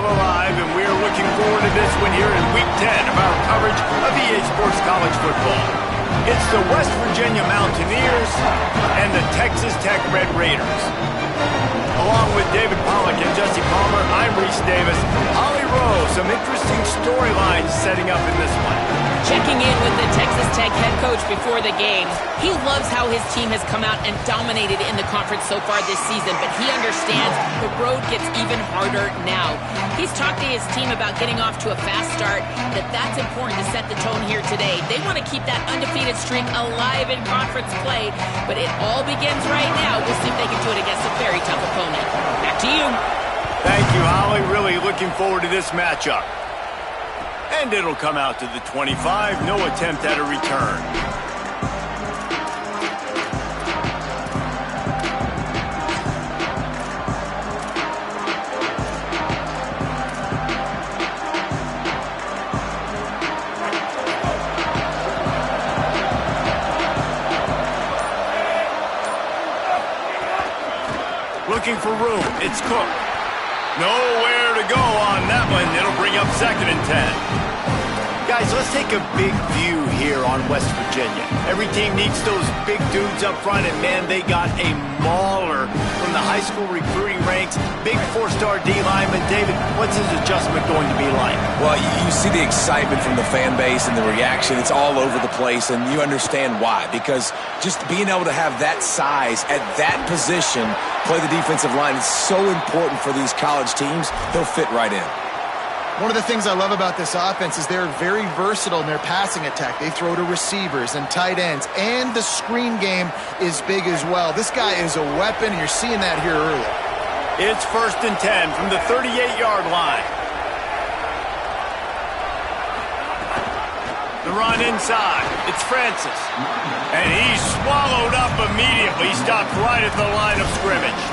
still alive, and we're looking forward to this one here in Week 10 of our coverage of EA Sports College Football. It's the West Virginia Mountaineers and the Texas Tech Red Raiders. Along with David Pollack and Jesse Palmer, I'm Reese Davis. Holly Rowe, some interesting storylines setting up in this one. Checking in with the Texas Tech head coach before the game. He loves how his team has come out and dominated in the conference so far this season, but he understands the road gets even harder now. He's talked to his team about getting off to a fast start, that's important to set the tone here today. They want to keep that undefeated streak alive in conference play, but it all begins right now. We'll see if they can do it against a very tough opponent. Back to you. Thank you, Holly. Really looking forward to this matchup. And it'll come out to the 25. No attempt at a return. Looking for room. It's Cook. Nowhere to go on that one. It'll bring up 2nd and 10. Guys, let's take a big view here on West Virginia. Every team needs those big dudes up front, and man, they got a mauler from the high school recruiting ranks. Big 4-star D lineman. David, what's his adjustment going to be like? Well, you see the excitement from the fan base and the reaction. It's all over the place, and you understand why. Because just being able to have that size at that position, play the defensive line, is so important for these college teams. He'll fit right in. One of the things I love about this offense is they're very versatile in their passing attack. They throw to receivers and tight ends, and the screen game is big as well. This guy is a weapon, and you're seeing that here early. It's 1st and 10 from the 38-yard line. The run inside. It's Francis. And he's swallowed up immediately. Stopped right at the line of scrimmage.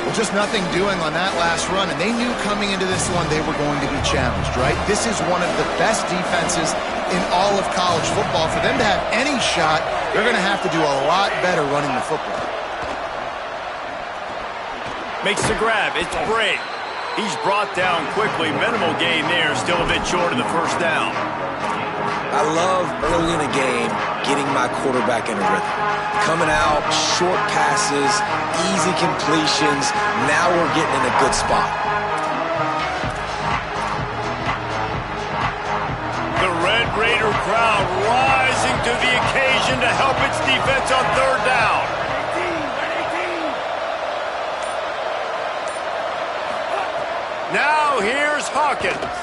Well, just nothing doing on that last run, and they knew coming into this one they were going to be challenged, right? This is one of the best defenses in all of college football. For them to have any shot, they're going to have to do a lot better running the football. Makes the grab. It's Bray. He's brought down quickly. Minimal gain there. Still a bit short of the 1st down. I love early in a game getting my quarterback in a rhythm. Coming out, short passes, easy completions. Now we're getting in a good spot. The Red Raider crowd rising to the occasion to help its defense on 3rd down. Now here's Hawkins.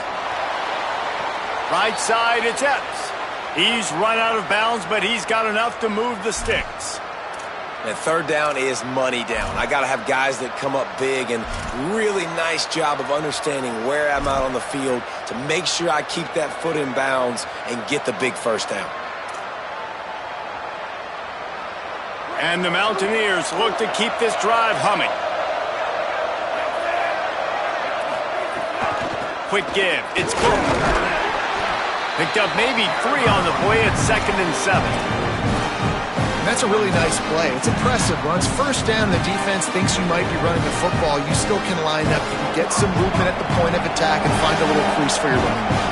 Right side, it's Epps. He's run out of bounds, but he's got enough to move the sticks. And 3rd down is money down. I got to have guys that come up big, and really nice job of understanding where I'm out on the field to make sure I keep that foot in bounds and get the big 1st down. And the Mountaineers look to keep this drive humming. Quick give. It's Cook. Picked up maybe 3 on the play at 2nd and 7. And that's a really nice play. It's impressive. Runs 1st down, the defense thinks you might be running the football. You still can line up. You can get some movement at the point of attack and find a little crease for your running back.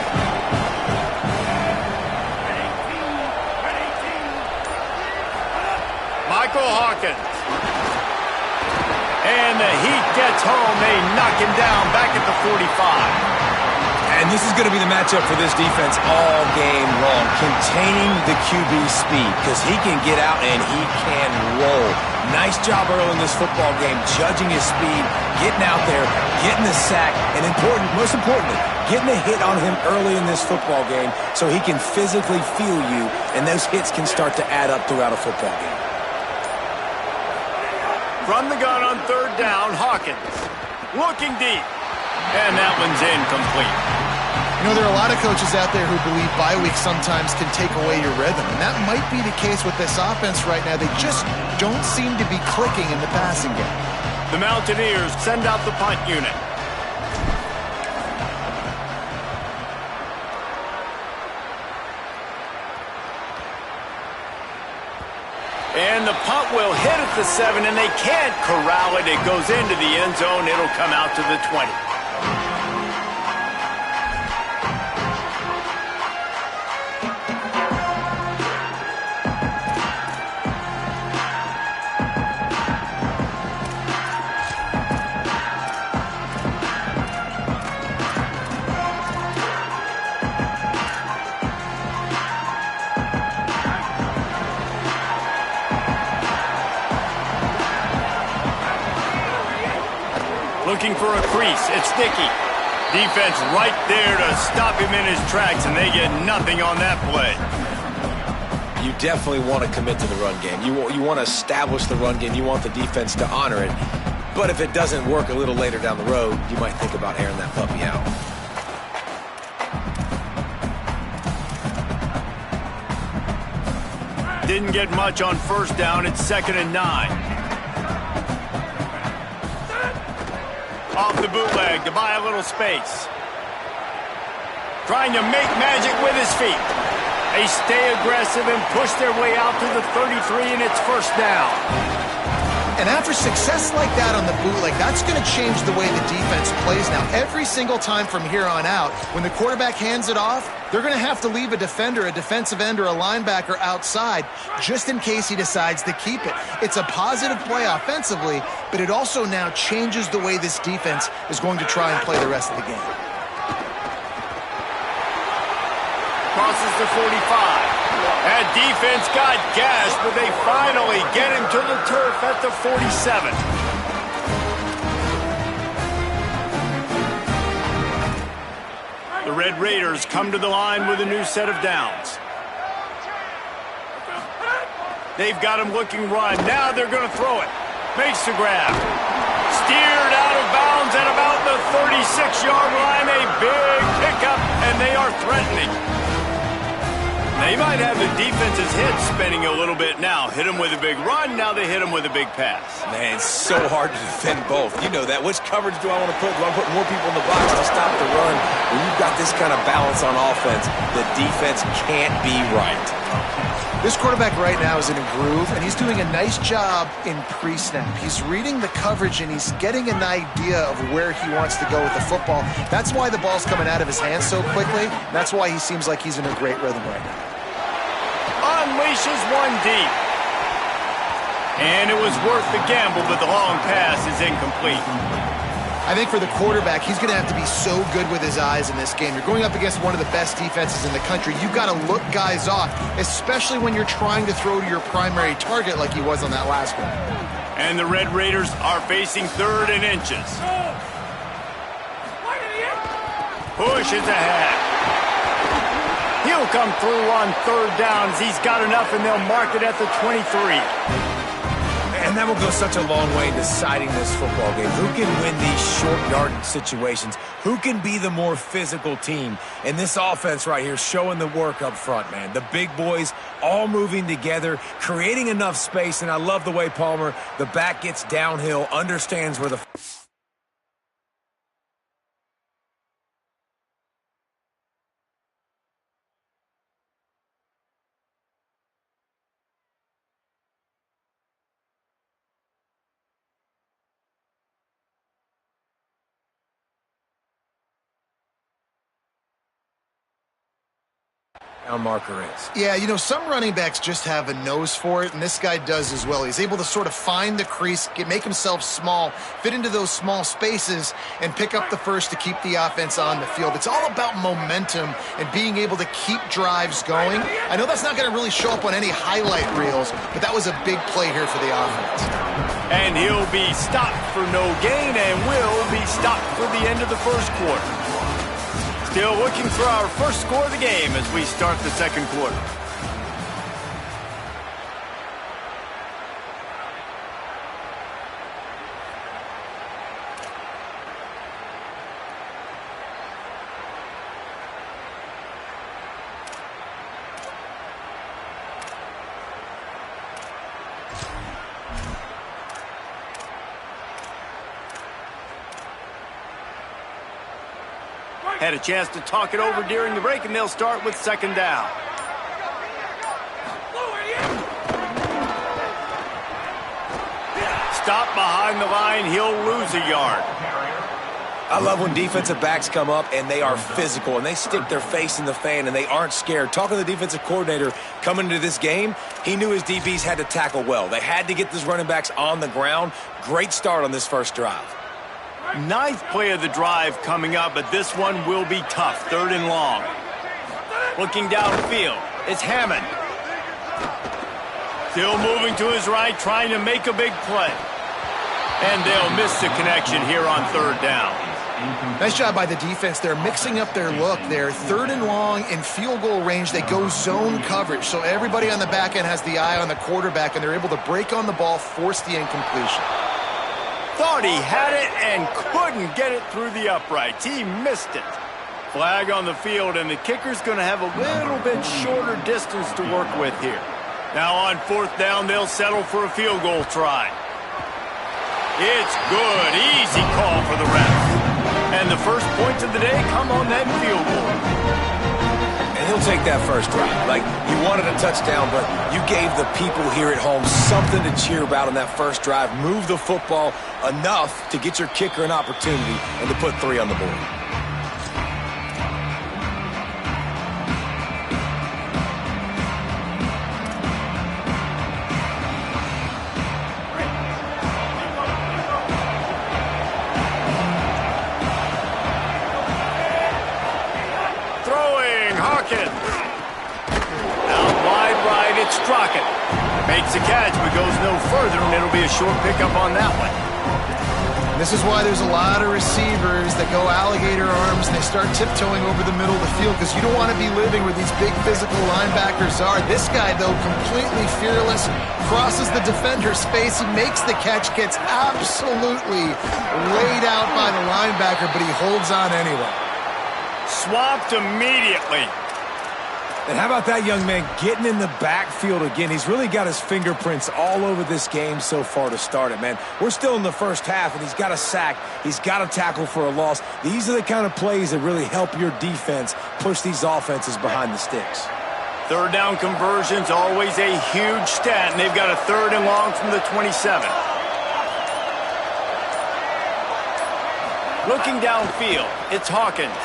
Michael Hawkins. And the heat gets home. They knock him down back at the 45. And this is going to be the matchup for this defense all game long. Containing the QB speed, because he can get out and he can roll. Nice job early in this football game, judging his speed, getting out there, getting the sack, and most importantly, getting a hit on him early in this football game so he can physically feel you, and those hits can start to add up throughout a football game. From the gun on 3rd down, Hawkins. Looking deep. And that one's incomplete. You know, there are a lot of coaches out there who believe bye weeks sometimes can take away your rhythm, and that might be the case with this offense right now. They just don't seem to be clicking in the passing game. The Mountaineers send out the punt unit. And the punt will hit at the 7, and they can't corral it. It goes into the end zone. It'll come out to the 20. Looking for a crease. It's sticky. Defense right there to stop him in his tracks, and they get nothing on that play. You definitely want to commit to the run game. You want to establish the run game. You want the defense to honor it. But if it doesn't work a little later down the road, you might think about airing that puppy out. Didn't get much on first down. It's 2nd and 9. Off the bootleg to buy a little space. Trying to make magic with his feet. They stay aggressive and push their way out to the 33, and it's 1st down. And after success like that on the bootleg, that's going to change the way the defense plays now. Every single time from here on out, when the quarterback hands it off, they're going to have to leave a defender, a defensive end, or a linebacker outside just in case he decides to keep it. It's a positive play offensively, but it also now changes the way this defense is going to try and play the rest of the game. Crosses the 45. That defense got gashed, but they finally get him to the turf at the 47. The Red Raiders come to the line with a new set of downs. They've got him looking run. Now they're going to throw it. Makes the grab. Steered out of bounds at about the 36-yard line. A big pickup, and they are threatening. They might have the defense's head spinning a little bit now. Hit him with a big run, now they hit him with a big pass. Man, it's so hard to defend both. You know that. Which coverage do I want to put? Do I put more people in the box to stop the run? When you've got this kind of balance on offense, the defense can't be right. This quarterback right now is in a groove, and he's doing a nice job in pre-snap. He's reading the coverage, and he's getting an idea of where he wants to go with the football. That's why the ball's coming out of his hands so quickly. That's why he seems like he's in a great rhythm right now. Unleashes one deep. And it was worth the gamble, but the long pass is incomplete. I think for the quarterback, he's going to have to be so good with his eyes in this game. You're going up against one of the best defenses in the country. You've got to look guys off, especially when you're trying to throw to your primary target like he was on that last one. And the Red Raiders are facing 3rd and inches. Push is ahead. He'll come through on 3rd downs. He's got enough, and they'll mark it at the 23. And that will go such a long way in deciding this football game. Who can win these short yardage situations? Who can be the more physical team? And this offense right here showing the work up front, man. The big boys all moving together, creating enough space. And I love the way Palmer, the back gets downhill, understands where the... marker is. Yeah, you know, some running backs just have a nose for it, and this guy does as well. He's able to sort of find the crease, make himself small, fit into those small spaces, and pick up the first to keep the offense on the field. It's all about momentum and being able to keep drives going. I know that's not going to really show up on any highlight reels, but that was a big play here for the offense. And he'll be stopped for no gain and will be stopped for the end of the 1st quarter. Still looking for our first score of the game as we start the 2nd quarter. Had a chance to talk it over during the break, and they'll start with 2nd down. Stop behind the line. He'll lose a yard. I love when defensive backs come up and they are physical and they stick their face in the fan and they aren't scared. Talking to the defensive coordinator coming into this game, he knew his DBs had to tackle well. They had to get these running backs on the ground. Great start on this first drive. Ninth play of the drive coming up, but this one will be tough. 3rd and long. Looking downfield, it's Hammond. Still moving to his right, trying to make a big play. And they'll miss the connection here on 3rd down. Nice job by the defense. They're mixing up their look. They're 3rd and long in field goal range. They go zone coverage. So everybody on the back end has the eye on the quarterback, and they're able to break on the ball, force the incompletion. Thought he had it and couldn't get it through the uprights. He missed it. Flag on the field, and the kicker's going to have a little bit shorter distance to work with here. Now on 4th down, they'll settle for a field goal try. It's good. Easy call for the refs. And the first points of the day come on that field goal. And he'll take that first drive. Like, you wanted a touchdown, but you gave the people here at home something to cheer about on that first drive. Move the football enough to get your kicker an opportunity and to put 3 on the board. Makes the catch, but goes no further, and it'll be a short pickup on that one. This is why there's a lot of receivers that go alligator arms and they start tiptoeing over the middle of the field because you don't want to be living where these big physical linebackers are. This guy, though, completely fearless, crosses the defender's space. He makes the catch, gets absolutely laid out by the linebacker, but he holds on anyway. Swamped immediately. And how about that young man getting in the backfield again? He's really got his fingerprints all over this game so far to start it, man. We're still in the first half, and he's got a sack. He's got a tackle for a loss. These are the kind of plays that really help your defense push these offenses behind the sticks. 3rd down conversion's always a huge stat, and they've got a 3rd and long from the 27. Looking downfield, it's Hawkins.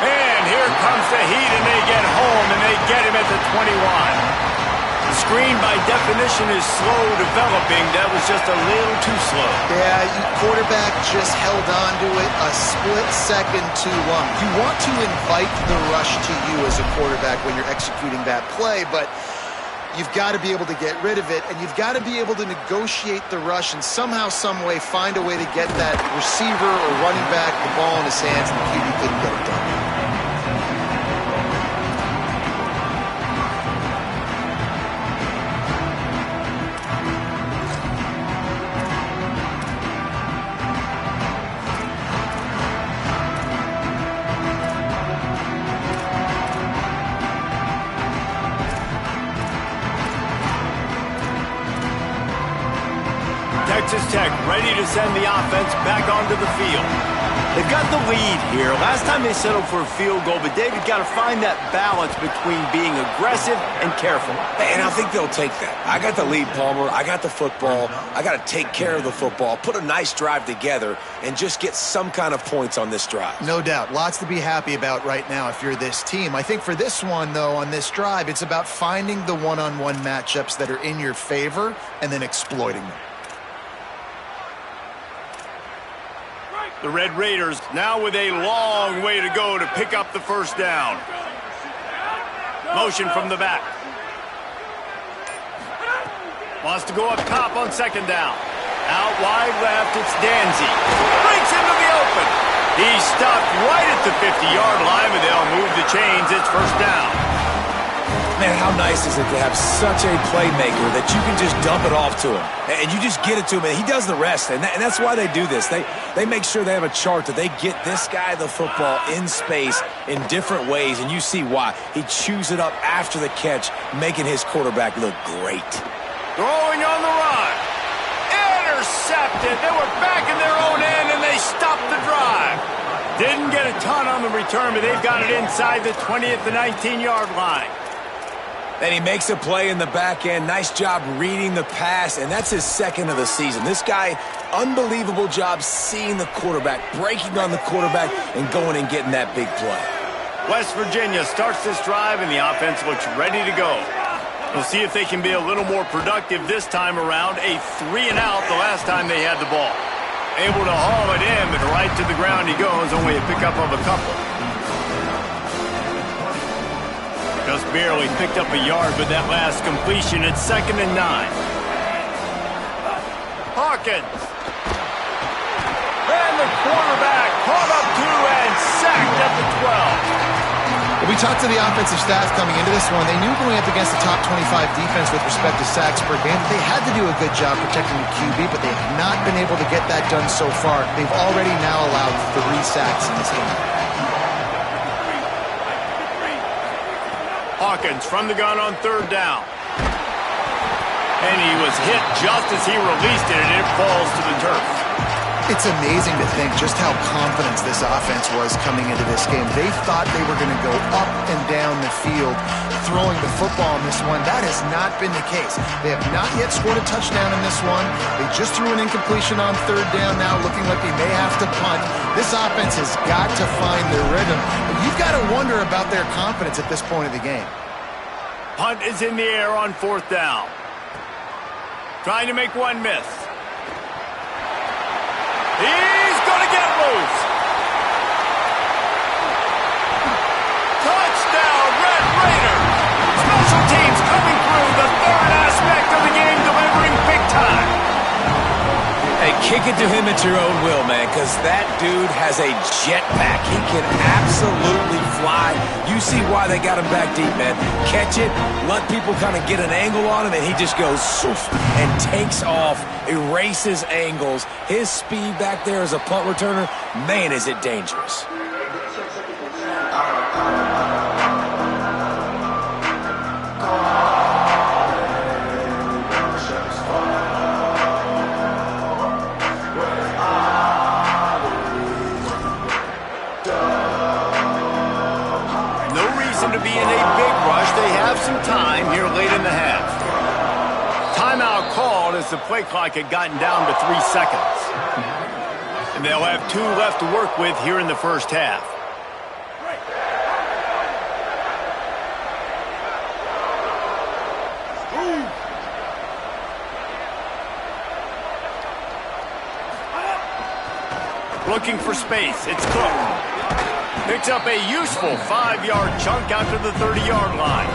And here comes the heat, and they get home, and they get him at the 21. The screen, by definition, is slow developing. That was just a little too slow. Yeah, quarterback just held on to it a split second too long. You want to invite the rush to you as a quarterback when you're executing that play, but you've got to be able to get rid of it, and you've got to be able to negotiate the rush and somehow, some way find a way to get that receiver or running back the ball in his hands, and the QB couldn't get it done. Texas Tech ready to send the offense back onto the field. They've got the lead here. Last time they settled for a field goal, but David got to find that balance between being aggressive and careful. And I think they'll take that. I got the lead, Palmer. I got the football. I got to take care of the football, put a nice drive together, and just get some kind of points on this drive. No doubt. Lots to be happy about right now if you're this team. I think for this one, though, on this drive, it's about finding the one-on-one matchups that are in your favor and then exploiting them. The Red Raiders now with a long way to go to pick up the first down. Motion from the back. Wants to go up top on 2nd down. Out wide left, it's Danzy. Breaks into the open. He's stopped right at the 50-yard line, but they'll move the chains. It's 1st down. Man, how nice is it to have such a playmaker that you can just dump it off to him, and you just get it to him, and he does the rest, and that's why they do this. They make sure they have a chart that they get this guy the football in space in different ways, and you see why. He chews it up after the catch, making his quarterback look great. Throwing on the run. Intercepted. They were back in their own end, and they stopped the drive. Didn't get a ton on the return, but they've got it inside the 20 at the 19-yard line. And he makes a play in the back end. Nice job reading the pass, and that's his second of the season. This guy, unbelievable job seeing the quarterback, breaking on the quarterback, and going and getting that big play. West Virginia starts this drive, and the offense looks ready to go. We'll see if they can be a little more productive this time around. A 3-and-out the last time they had the ball. Able to haul it in, but right to the ground he goes, only a pickup of a couple. Just barely picked up a yard with that last completion. It's 2nd and 9. Hawkins. And the quarterback caught up to and sacked at the 12. Well, we talked to the offensive staff coming into this one. They knew going up against the top 25 defense with respect to sacks per game, they had to do a good job protecting the QB, but they have not been able to get that done so far. They've already now allowed 3 sacks in this game. Hawkins from the gun on 3rd down. And he was hit just as he released it, and it falls to the turf. It's amazing to think just how confident this offense was coming into this game. They thought they were going to go up and down the field throwing the football in this one. That has not been the case. They have not yet scored a touchdown in this one. They just threw an incompletion on 3rd down now, looking like they may have to punt. This offense has got to find their rhythm. And you've got to wonder about their confidence at this point of the game. Punt is in the air on 4th down. Trying to make one miss. He's going to get loose. Touchdown, Red Raiders. Special teams coming through, the 3rd aspect of the game, delivering big time. Hey, kick it to him at your own will, man, because that dude has a jetpack. He can absolutely fly. You see why they got him back deep, man. Catch it, let people kind of get an angle on him, and he just goes soof and takes off, erases angles. His speed back there as a punt returner, man, is it dangerous. To be in a big rush. They have some time here late in the half. Timeout called as the play clock had gotten down to 3 seconds. And they'll have 2 left to work with here in the first half. Looking for space. It's Cook. Picks up a useful 5-yard chunk out to the 30-yard line.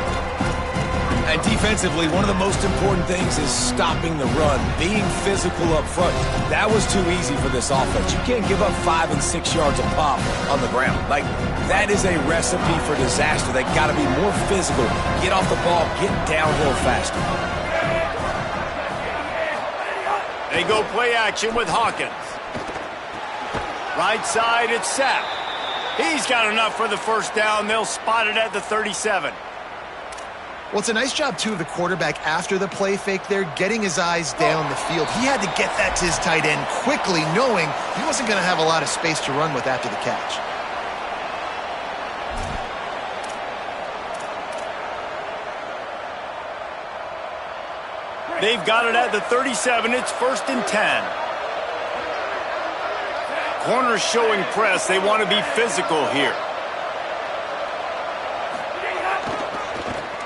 And defensively, one of the most important things is stopping the run, being physical up front. That was too easy for this offense. You can't give up 5 and 6 yards a pop on the ground. Like, that is a recipe for disaster. They got to be more physical, get off the ball, get downhill faster. They go play action with Hawkins. Right side, it's Sapp. He's got enough for the first down. They'll spot it at the 37. Well, it's a nice job, too, of the quarterback after the play fake there, getting his eyes down the field. He had to get that to his tight end quickly, knowing he wasn't going to have a lot of space to run with after the catch. They've got it at the 37. It's 1st and 10. Corners showing press. They want to be physical here.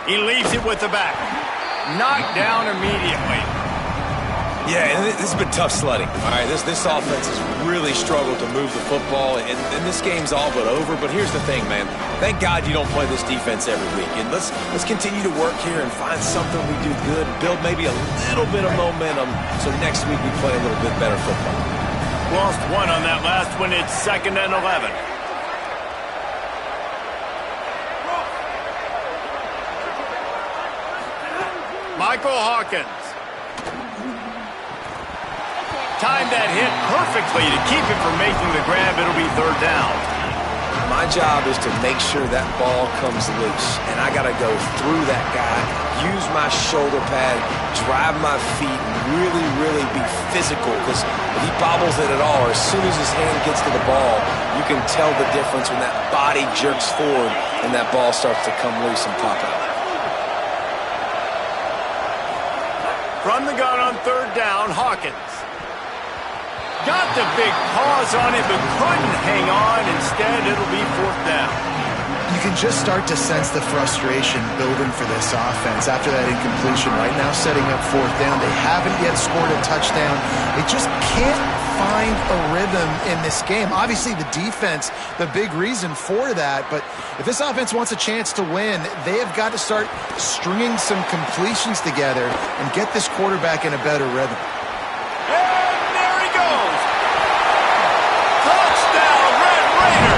He leaves it with the back. Knocked down immediately. Yeah, and this has been tough sledding. All right, this offense has really struggled to move the football, and this game's all but over. But here's the thing, man. Thank God you don't play this defense every week. And let's continue to work here and find something we do good, build maybe a little bit of momentum so next week we play a little bit better football. Lost 1 on that last one. It's 2nd and 11. Michael Hawkins. Timed that hit perfectly to keep it from making the grab. It'll be 3rd down. My job is to make sure that ball comes loose, and I got to go through that guy, use my shoulder pad, drive my feet, and really, really be physical, because if he bobbles it at all, or as soon as his hand gets to the ball, you can tell the difference when that body jerks forward and that ball starts to come loose and pop out. From the gun on third down, Hawkins. Got the big paws on it, but couldn't hang on. Instead, it'll be fourth down. You can just start to sense the frustration building for this offense after that incompletion. Right now, setting up fourth down. They haven't yet scored a touchdown. They just can't find a rhythm in this game. Obviously, the defense, the big reason for that. But if this offense wants a chance to win, they have got to start stringing some completions together and get this quarterback in a better rhythm. And there he goes. Touchdown, Red Raider.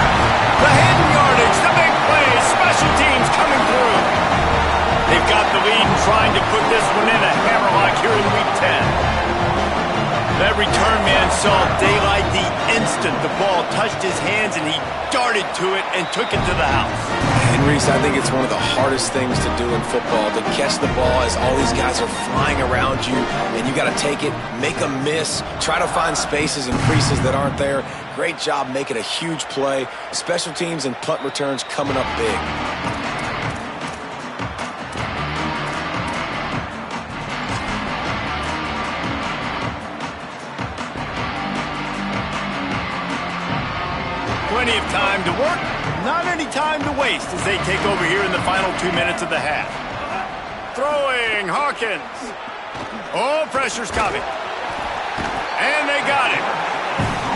The hidden yardage, the big play, special teams coming through. They've got the lead and trying to put this one in a hammerlock here in Week 10. That return man saw daylight the instant the ball touched his hands, and he darted to it and took it to the house. And Reese, I think it's one of the hardest things to do in football, to catch the ball as all these guys are flying around you, and you got to take it, make a miss, try to find spaces and creases that aren't there. Great job making a huge play. Special teams and punt returns coming up big. Plenty of time to work, not any time to waste as they take over here in the final 2 minutes of the half. Throwing, Hawkins. Oh, pressure's coming. And they got him.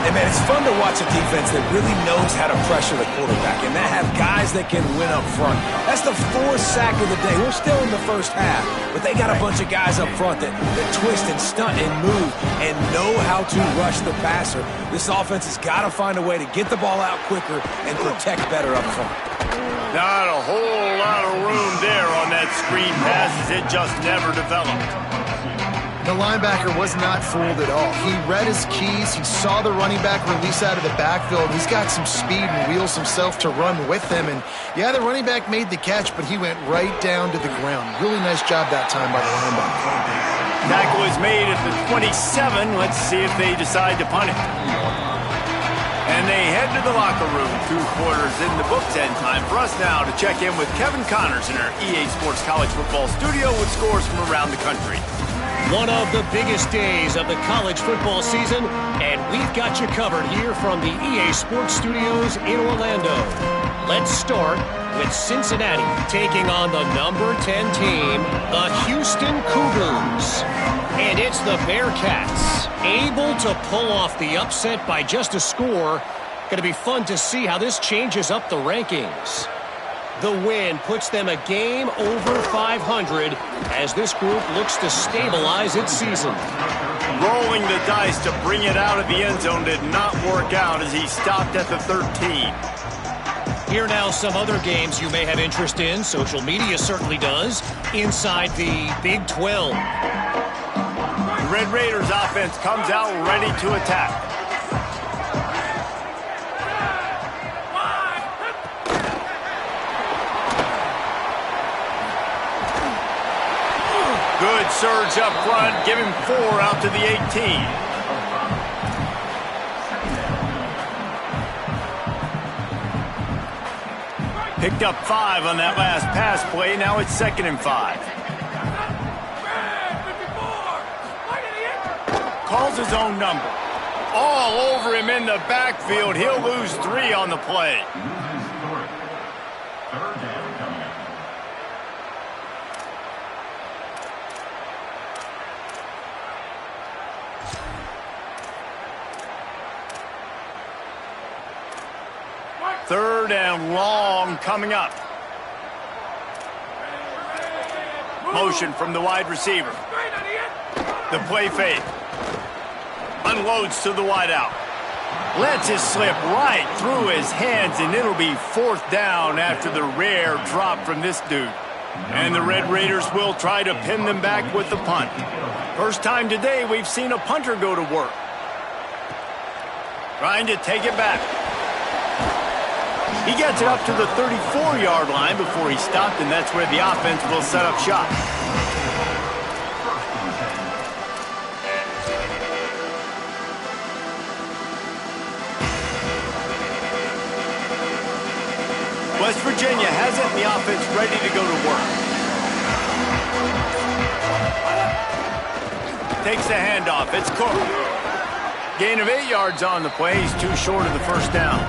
Hey, man, it's fun to watch a defense that really knows how to pressure the quarterback and that have guys that can win up front. That's the fourth sack of the day. We're still in the first half, but they got a bunch of guys up front that twist and stunt and move and know how to rush the passer. This offense has got to find a way to get the ball out quicker and protect better up front. Not a whole lot of room there on that screen pass as it just never developed. The linebacker was not fooled at all. He read his keys. He saw the running back release out of the backfield. He's got some speed and wheels himself to run with him. And, yeah, the running back made the catch, but he went right down to the ground. Really nice job that time by the linebacker. Tackle is made at the 27. Let's see if they decide to punt it. And they head to the locker room. 2 quarters in the books, and time for us now to check in with Kevin Connors in our EA Sports College Football studio with scores from around the country. One of the biggest days of the college football season, and we've got you covered here from the EA Sports Studios in Orlando. Let's start with Cincinnati taking on the number 10 team, the Houston Cougars. And it's the Bearcats, able to pull off the upset by just a score. Going to be fun to see how this changes up the rankings. The win puts them a game over 500 as this group looks to stabilize its season. Rolling the dice to bring it out of the end zone did not work out as he stopped at the 13. Here now some other games you may have interest in. Social media certainly does. Inside the Big 12. The Red Raiders offense comes out ready to attack. Good surge up front, give him 4 out to the 18. Picked up 5 on that last pass play, now it's 2nd and 5. Calls his own number. All over him in the backfield, he'll lose 3 on the play. Third and long coming up. Motion from the wide receiver. The play fake. Unloads to the wideout. Lets it slip right through his hands, and it'll be 4th down after the rare drop from this dude. And the Red Raiders will try to pin them back with the punt. First time today we've seen a punter go to work. Trying to take it back. He gets it up to the 34-yard line before he stopped, and that's where the offense will set up shop. West Virginia has it, and the offense ready to go to work. takes the handoff. It's Cook. Gain of 8 yards on the play. He's too short of the first down.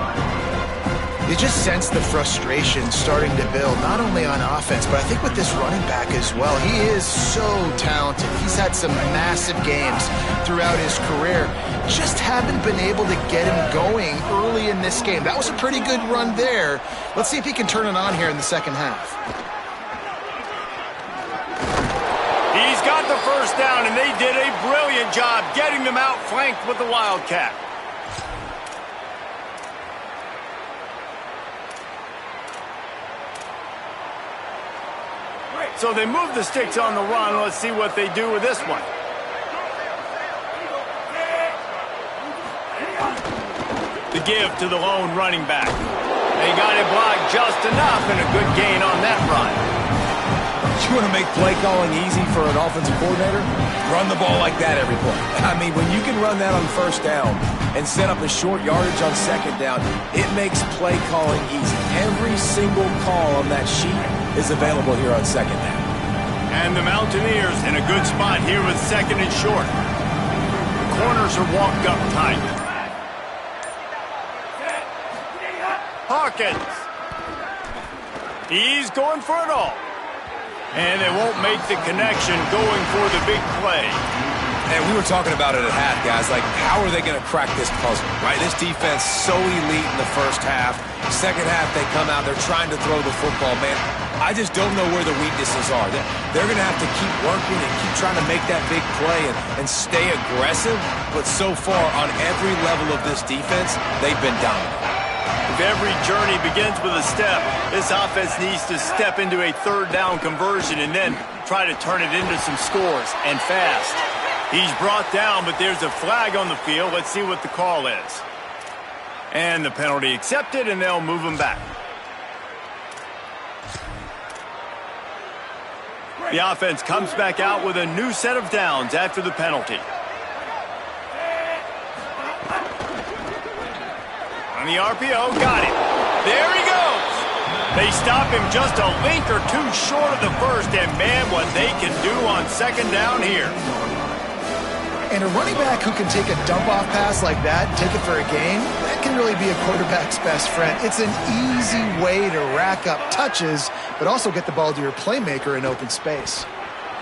You just sense the frustration starting to build, not only on offense, but I think with this running back as well. He is so talented. He's had some massive games throughout his career. Just haven't been able to get him going early in this game. That was a pretty good run there. Let's see if he can turn it on here in the second half. He's got the first down, and they did a brilliant job getting them outflanked with the Wildcat. So they move the sticks on the run. Let's see what they do with this one. The give to the lone running back. They got it blocked just enough, and a good gain on that run. You want to make play calling easy for an offensive coordinator? Run the ball like that every play. I mean, when you can run that on first down and set up a short yardage on second down, it makes play calling easy. Every single call on that sheet is available here on second down. And the Mountaineers in a good spot here with second and short. The corners are walked up tight. Hawkins. He's going for it all. And they won't make the connection going for the big play. And we were talking about it at half, guys. Like, how are they going to crack this puzzle, right? This defense so elite in the first half. Second half, they come out. They're trying to throw the football, man. I just don't know where the weaknesses are. They're going to have to keep working and keep trying to make that big play and stay aggressive. But so far, on every level of this defense, they've been dominant. If every journey begins with a step, this offense needs to step into a third down conversion and then try to turn it into some scores, and fast. He's brought down, but there's a flag on the field. Let's see what the call is. And the penalty accepted, and they'll move him back. The offense comes back out with a new set of downs after the penalty. On the RPO, got it. There he goes. They stop him just a link or two short of the first, and man, what they can do on second down here. And a running back who can take a dump-off pass like that and take it for a gain, that can really be a quarterback's best friend. It's an easy way to rack up touches, but also get the ball to your playmaker in open space.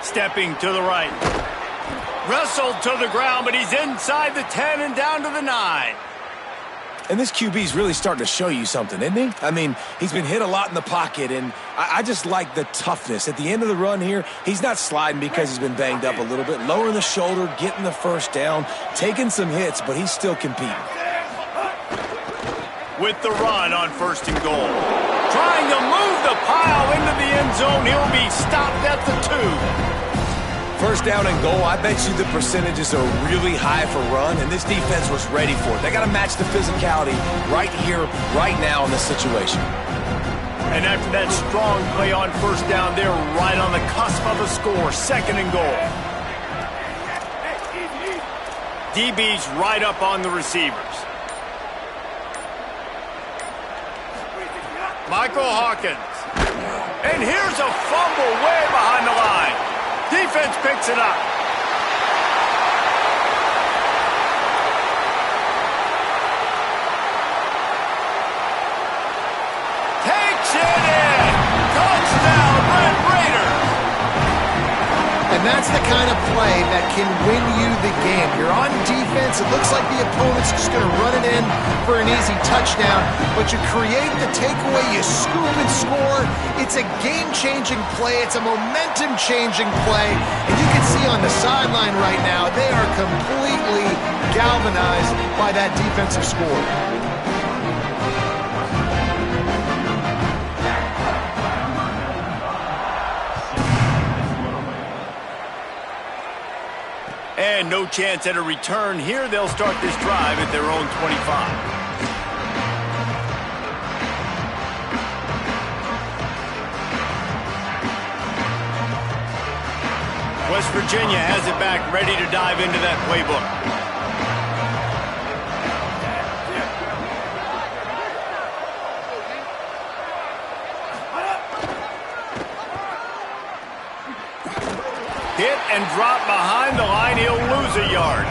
Stepping to the right. Wrestled to the ground, but he's inside the 10 and down to the 9. And this QB's really starting to show you something, isn't he? I mean, he's been hit a lot in the pocket, and I just like the toughness. At the end of the run here, he's not sliding because he's been banged up a little bit. Lowering the shoulder, getting the first down, taking some hits, but he's still competing. With the run on first and goal. Trying to move the pile into the end zone. He'll be stopped at the 2. First down and goal, I bet you the percentages are really high for run, and this defense was ready for it. They got to match the physicality right here, right now in this situation. And after that strong play on first down, they're right on the cusp of a score. Second and goal. DB's right up on the receivers. Michael Hawkins. And here's a fumble way behind the line. Defense picks it up. Takes it in. Touchdown, Red Raiders. And that's the kind of play that can win you the game. You're on defense. It looks like the opponent's just going to run it in for an easy touchdown, but you create the takeaway, you scoop and score. It's a game-changing play. It's a momentum-changing play. And you can see on the sideline right now, they are completely galvanized by that defensive score. And no chance at a return here. They'll start this drive at their own 25. West Virginia has it back, ready to dive into that playbook. Hit and drop behind the line. He'll lose a yard.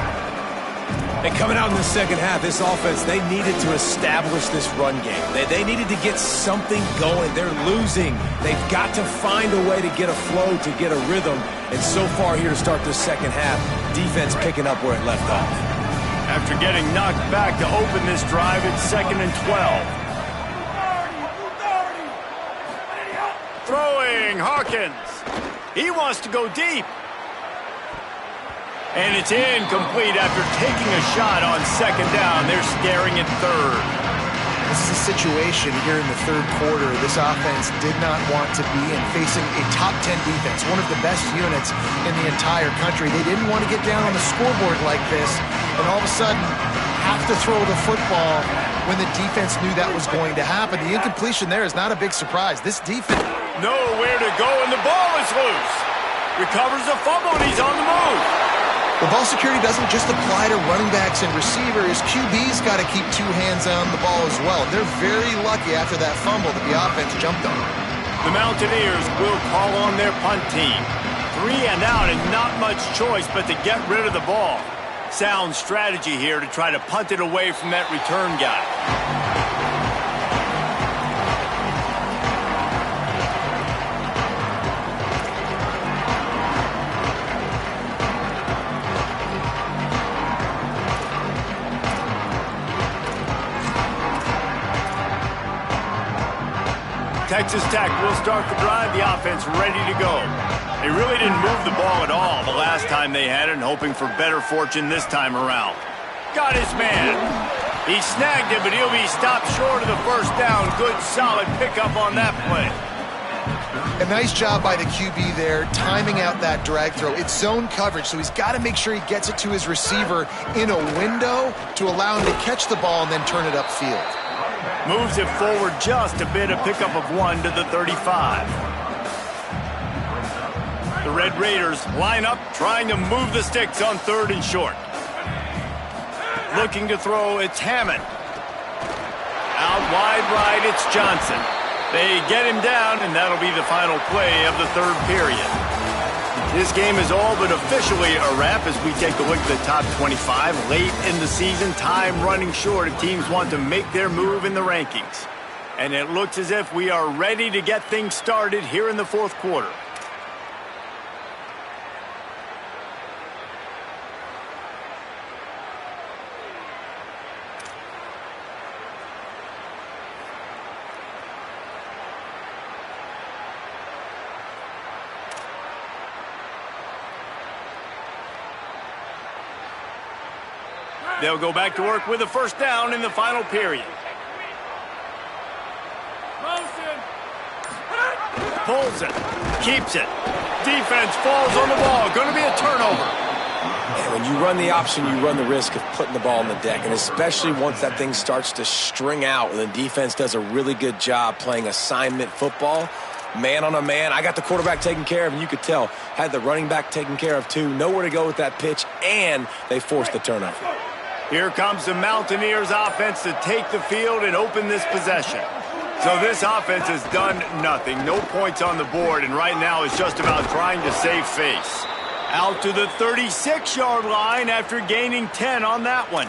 And coming out in the second half, this offense, they needed to establish this run game. They needed to get something going. They're losing. They've got to find a way to get a flow, to get a rhythm. And so far here to start this second half, defense picking up where it left off. After getting knocked back to open this drive, it's 2nd and 12. Throwing, Hawkins. He wants to go deep. And it's incomplete after taking a shot on 2nd down. They're staring at 3rd. This is a situation here in the 3rd quarter this offense did not want to be in, facing a top 10 defense, one of the best units in the entire country. They didn't want to get down on the scoreboard like this and all of a sudden have to throw the football when the defense knew that was going to happen. The incompletion there is not a big surprise. This defense... Nowhere to go, and the ball is loose. Recovers the fumble, and he's on the move. The ball security doesn't just apply to running backs and receivers. QB's got to keep 2 hands on the ball as well. They're very lucky after that fumble that the offense jumped on. The Mountaineers will call on their punt team. 3 and out and not much choice but to get rid of the ball. Sound strategy here to try to punt it away from that return guy. Texas Tech will start the drive. The offense ready to go. They really didn't move the ball at all the last time they had it, and hoping for better fortune this time around. Got his man. He snagged it, but he'll be stopped short of the 1st down. Good, solid pickup on that play. A nice job by the QB there, timing out that drag throw. It's zone coverage, so he's got to make sure he gets it to his receiver in a window to allow him to catch the ball and then turn it upfield. Moves it forward just a bit, a pickup of 1 to the 35. The Red Raiders line up, trying to move the sticks on 3rd and short. Looking to throw, it's Hammond. Out wide right, it's Johnson. They get him down, and that'll be the final play of the 3rd period. This game is all but officially a wrap as we take a look at the top 25. Late in the season, time running short if teams want to make their move in the rankings. And it looks as if we are ready to get things started here in the 4th quarter. They'll go back to work with a 1st down in the final period. Pulls it. Keeps it. Defense falls on the ball. Going to be a turnover. And when you run the option, you run the risk of putting the ball on the deck, and especially once that thing starts to string out and the defense does a really good job playing assignment football, man on a man. I got the quarterback taken care of, and you could tell, had the running back taken care of too. Nowhere to go with that pitch, and they forced the turnover. Here comes the Mountaineers offense to take the field and open this possession. So this offense has done nothing. No points on the board, and right now it's just about trying to save face. Out to the 36-yard line after gaining 10 on that one.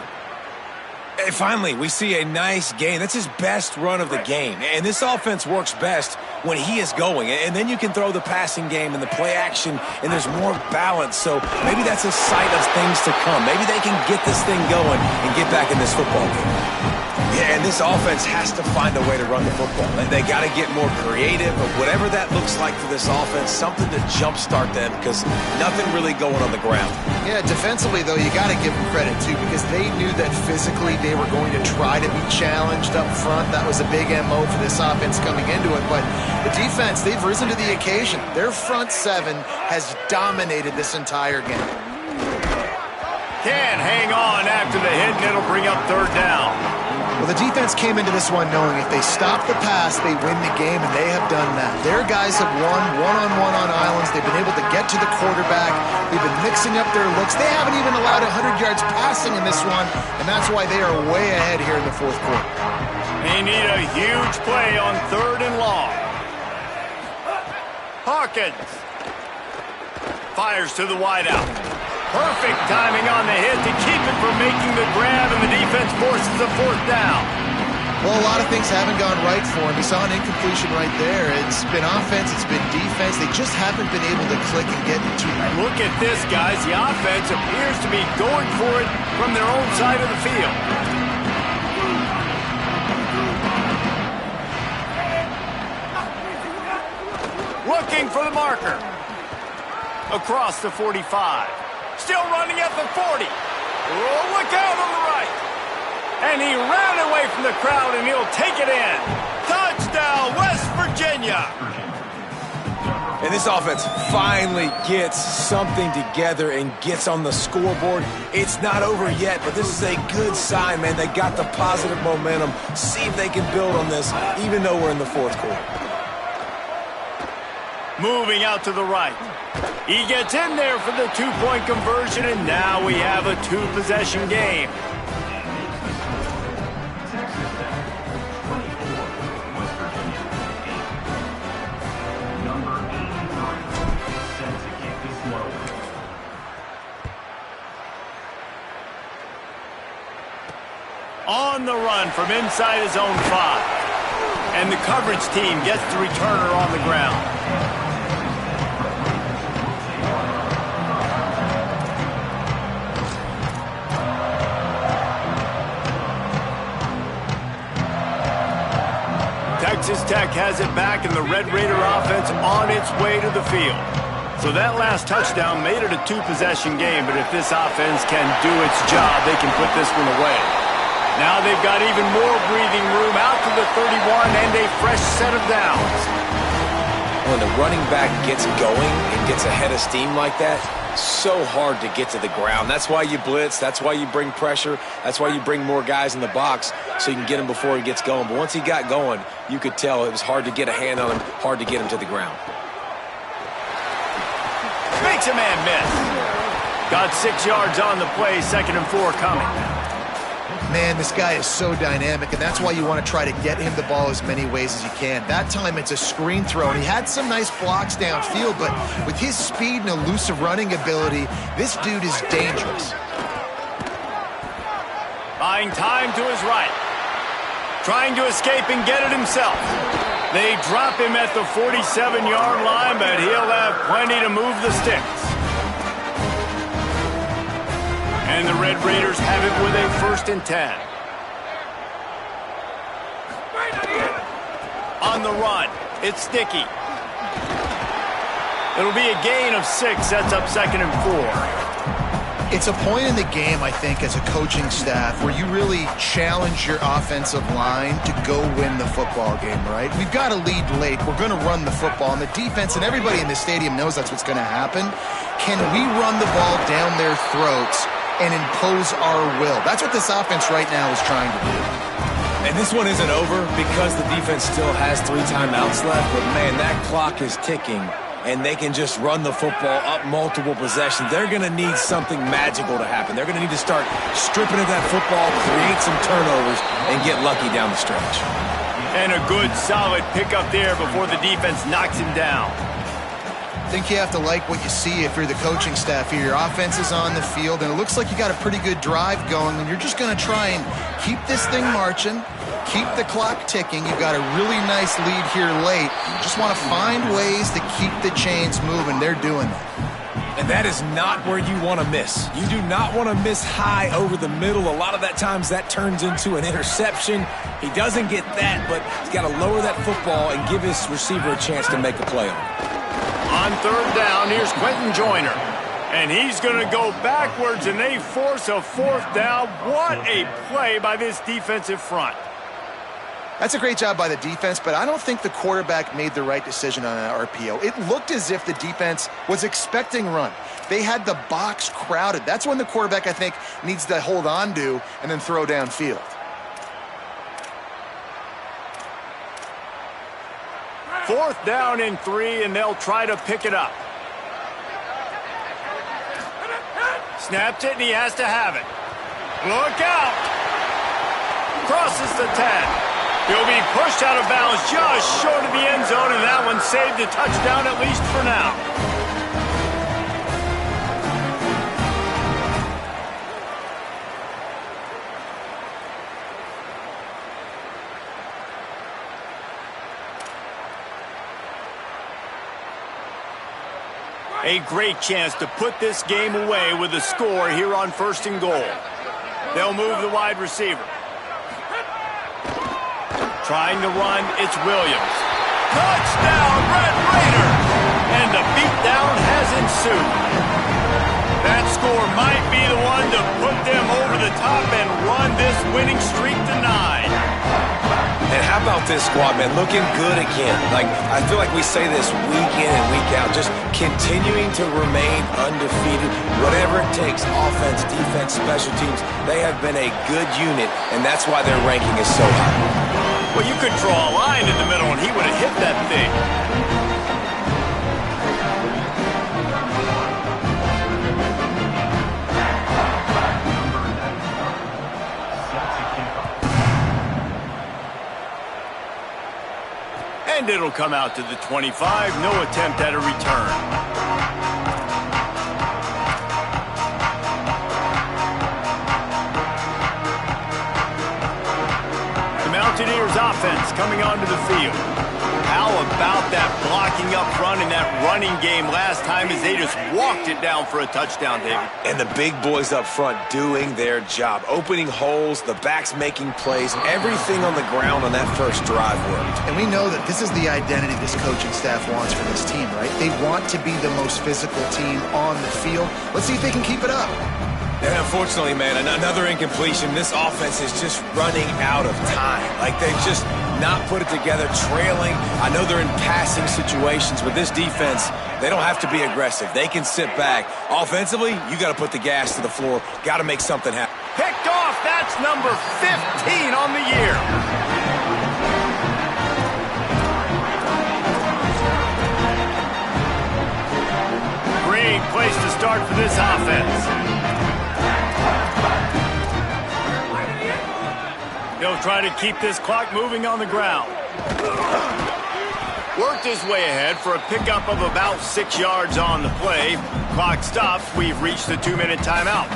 And finally, we see a nice gain. That's his best run of the game. And this offense works best when he is going. And then you can throw the passing game and the play action, and there's more balance. So maybe that's a sight of things to come. Maybe they can get this thing going and get back in this football game. Yeah, and this offense has to find a way to run the football. They got to get more creative, or whatever that looks like for this offense, something to jumpstart them, because nothing really going on the ground. Yeah, defensively, though, you got to give them credit, too, because they knew that physically they were going to try to be challenged up front. That was a big MO for this offense coming into it. But the defense, they've risen to the occasion. Their front 7 has dominated this entire game. Can't hang on after the hit, and it'll bring up 3rd down. Well, the defense came into this one knowing if they stop the pass, they win the game, and they have done that. Their guys have won one-on-one on islands. They've been able to get to the quarterback. They've been mixing up their looks. They haven't even allowed 100 yards passing in this one, and that's why they are way ahead here in the 4th quarter. They need a huge play on 3rd and long. Hawkins fires to the wideout. Perfect timing on the hit to keep it from making the grab, and the defense forces a fourth down. Well, a lot of things haven't gone right for him. He saw an incompletion right there. It's been offense, it's been defense. They just haven't been able to click and get into it. Look at this, guys. The offense appears to be going for it from their own side of the field. Looking for the marker. Across the 45. Still running at the 40. Oh, look out on the right. And he ran away from the crowd, and he'll take it in. Touchdown, West Virginia. And this offense finally gets something together and gets on the scoreboard. It's not over yet, but this is a good sign, man. They got the positive momentum. See if they can build on this, even though we're in the fourth quarter. Moving out to the right. He gets in there for the two-point conversion, and now we have a two-possession game. On the run from inside his own 5. And the coverage team gets the returner on the ground. Texas Tech has it back, and the Red Raider offense on its way to the field. So that last touchdown made it a two-possession game, but if this offense can do its job, they can put this one away. Now they've got even more breathing room out to the 31 and a fresh set of downs. When the running back gets going and gets ahead of steam like that, so hard to get to the ground. That's why you blitz. That's why you bring pressure. That's why you bring more guys in the box so you can get him before he gets going. But once he got going, you could tell it was hard to get a hand on him, hard to get him to the ground. Makes a man miss. Got 6 yards on the play, 2nd and 4 coming. Man, this guy is so dynamic, and that's why you want to try to get him the ball as many ways as you can. That time it's a screen throw, and he had some nice blocks downfield, but with his speed and elusive running ability, this dude is dangerous. Buying time to his right. Trying to escape and get it himself. They drop him at the 47-yard line, but he'll have plenty to move the sticks. And the Red Raiders have it with a 1st and 10. On the run, it's Sticky. It'll be a gain of 6, sets up 2nd and 4. It's a point in the game, I think, as a coaching staff where you really challenge your offensive line to go win the football game, right? We've got to lead late. We're going to run the football. And the defense and everybody in the stadium knows that's what's going to happen. Can we run the ball down their throats and impose our will? That's what this offense right now is trying to do. And this one isn't over because the defense still has 3 timeouts left, but man, that clock is ticking, and they can just run the football up multiple possessions. They're going to need something magical to happen. They're going to need to start stripping at that football, create some turnovers, and get lucky down the stretch. And a good, solid pickup there before the defense knocks him down. I think you have to like what you see if you're the coaching staff here. Your offense is on the field, and it looks like you got a pretty good drive going, and you're just going to try and keep this thing marching, keep the clock ticking. You've got a really nice lead here late. Just want to find ways to keep the chains moving. They're doing that. And that is not where you want to miss. You do not want to miss high over the middle. A lot of that times that turns into an interception. He doesn't get that, but he's got to lower that football and give his receiver a chance to make a play on it. On 3rd down, here's Quentin Joyner. And he's going to go backwards, and they force a 4th down. What a play by this defensive front. That's a great job by the defense, but I don't think the quarterback made the right decision on that RPO. It looked as if the defense was expecting run. They had the box crowded. That's when the quarterback, I think, needs to hold on to and then throw downfield. Fourth down and 3, and they'll try to pick it up. Snapped it, and he has to have it. Look out! Crosses the 10. He'll be pushed out of bounds just short of the end zone, and that one saved a touchdown at least for now. A great chance to put this game away with a score here on 1st and goal. They'll move the wide receiver. Trying to run, it's Williams. Touchdown, Red Raiders! And the beatdown has ensued. That score might be the one to put them over the top and run this winning streak to 9. And how about this squad, man? Looking good again. Like, I feel like we say this week in and week out, just continuing to remain undefeated. Whatever it takes, offense, defense, special teams, they have been a good unit, and that's why their ranking is so high. Well, you could draw a line in the middle, and he would have hit that thing. And it'll come out to the 25. No attempt at a return. The Mountaineers offense coming onto the field. How about that blocking up front and that running game last time as they just walked it down for a touchdown, David? And the big boys up front doing their job. Opening holes, the backs making plays, everything on the ground on that first drive worked. And we know that this is the identity this coaching staff wants for this team, right? They want to be the most physical team on the field. Let's see if they can keep it up. And unfortunately, man, another incompletion. This offense is just running out of time. Like, they've just not put it together, trailing. I know they're in passing situations, but this defense, they don't have to be aggressive. They can sit back. Offensively, you got to put the gas to the floor. Got to make something happen. Picked off. That's number 15 on the year. Great place to start for this offense. He'll try to keep this clock moving on the ground. Worked his way ahead for a pickup of about 6 yards on the play. Clock stops. We've reached the 2-minute timeout.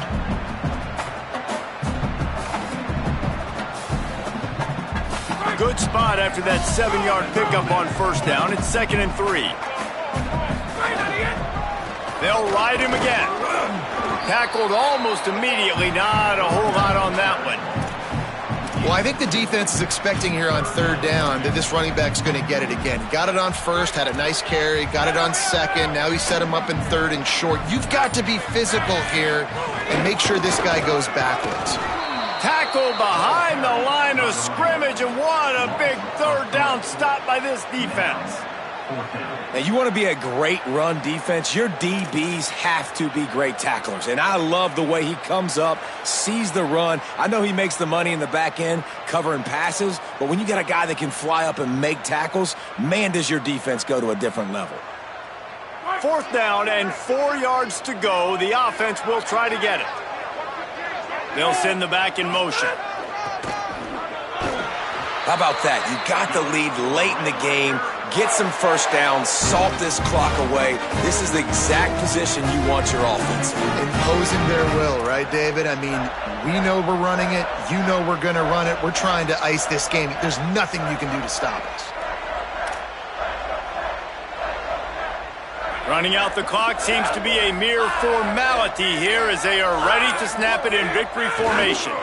Good spot after that 7-yard pickup on 1st down. It's 2nd and 3. They'll ride him again. Tackled almost immediately. Not a whole lot on that one. Well, I think the defense is expecting here on 3rd down that this running back's going to get it again. He got it on 1st, had a nice carry, got it on 2nd. Now he set him up in 3rd and short. You've got to be physical here and make sure this guy goes backwards. Tackled behind the line of scrimmage, and what a big 3rd down stop by this defense. Now, you want to be a great run defense, your DBs have to be great tacklers. And I love the way he comes up, sees the run. I know he makes the money in the back end covering passes, but when you got a guy that can fly up and make tackles, man, does your defense go to a different level. 4th down and 4 yards to go. The offense will try to get it. They'll send the back in motion. How about that? You got the lead late in the game. Get some 1st downs, salt this clock away. This is the exact position you want your offense in. Imposing their will, right, David? I mean, we know we're running it. You know we're going to run it. We're trying to ice this game. There's nothing you can do to stop us. Running out the clock seems to be a mere formality here as they are ready to snap it in victory formation.